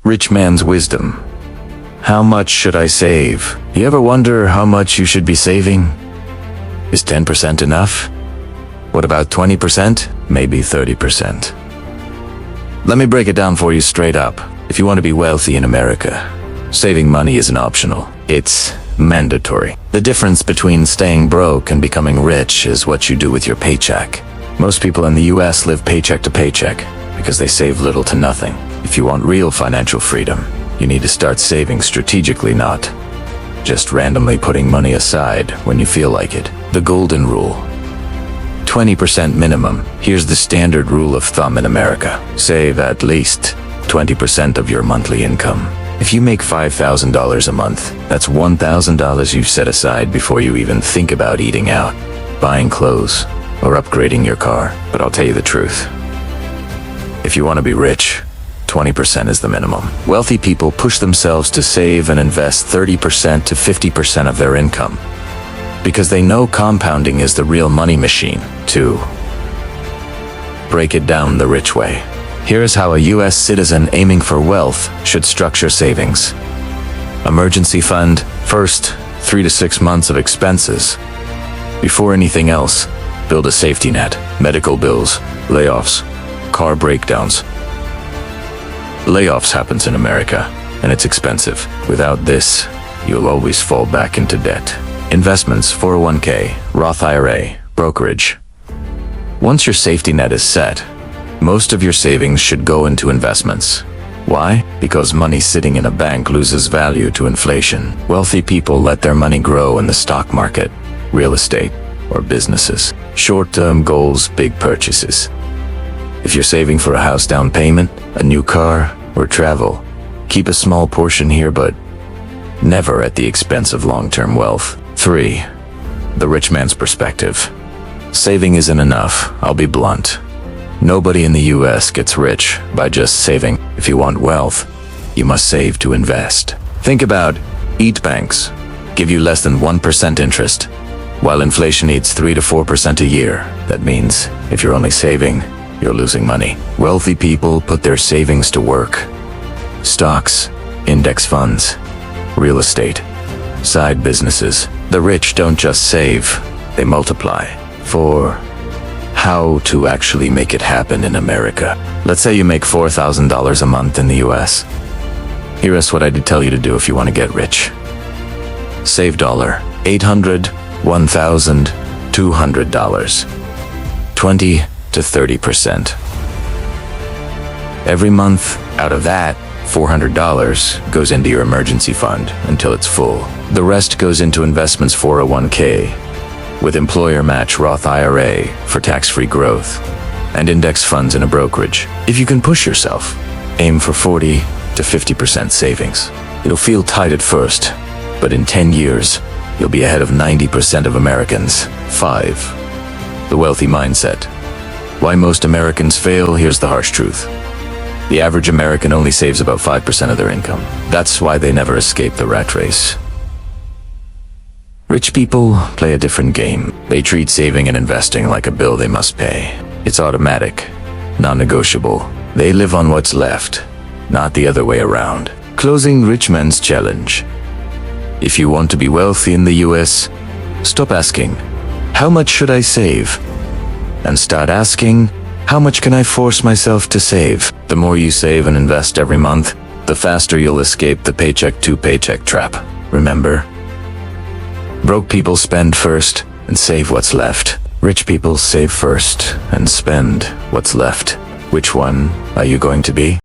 Rich man's wisdom. How much should I save? You ever wonder how much you should be saving? Is 10% enough? What about 20%? Maybe 30%. Let me break it down for you straight up. If you want to be wealthy in America, saving money isn't optional. It's mandatory. The difference between staying broke and becoming rich is what you do with your paycheck. Most people in the US live paycheck to paycheck because they save little to nothing. If you want real financial freedom, you need to start saving strategically, not just randomly putting money aside when you feel like it. The golden rule. 20% minimum. Here's the standard rule of thumb in America. Save at least 20% of your monthly income. If you make $5,000 a month, that's $1,000 you've set aside before you even think about eating out, buying clothes, or upgrading your car. But I'll tell you the truth. If you want to be rich, 20% is the minimum. Wealthy people push themselves to save and invest 30% to 50% of their income because they know compounding is the real money machine. To break it down the rich way. Here's how a US citizen aiming for wealth should structure savings. Emergency fund. First, 3 to 6 months of expenses. Before anything else, build a safety net. Medical bills, layoffs, car breakdowns. Layoffs happens in America, and it's expensive. Without this, you'll always fall back into debt. Investments, 401k, Roth IRA, brokerage. Once your safety net is set, most of your savings should go into investments. Why? Because money sitting in a bank loses value to inflation. Wealthy people let their money grow in the stock market, real estate, or businesses. Short-term goals, big purchases. If you're saving for a house down payment, a new car, or travel, keep a small portion here, but never at the expense of long-term wealth. 3. The rich man's perspective. Saving isn't enough, I'll be blunt. Nobody in the US gets rich by just saving. If you want wealth, you must save to invest. Think about eat banks. Give you less than 1% interest, while inflation eats 3 to 4% a year. That means if you're only saving, you're losing money. Wealthy people put their savings to work. Stocks, index funds, real estate, side businesses. The rich don't just save, they multiply. 4. How to actually make it happen in America. Let's say you make $4,000 a month in the US. Here's what I'd tell you to do if you want to get rich. Save $800, $1,000, $200. 20 to 30%. Every month, out of that, $400 goes into your emergency fund until it's full. The rest goes into investments, 401k, with employer match Roth IRA for tax-free growth, and index funds in a brokerage. If you can push yourself, aim for 40 to 50% savings. It'll feel tight at first, but in 10 years, you'll be ahead of 90% of Americans. 5. The wealthy mindset. Why most Americans fail? Here's the harsh truth. The average American only saves about 5% of their income. That's why they never escape the rat race. Rich people play a different game. They treat saving and investing like a bill they must pay. It's automatic, non-negotiable. They live on what's left, not the other way around. Closing rich man's challenge. If you want to be wealthy in the US, stop asking, how much should I save? And start asking, how much can I force myself to save? The more you save and invest every month, the faster you'll escape the paycheck-to-paycheck trap. Remember? Broke people spend first and save what's left. Rich people save first and spend what's left. Which one are you going to be?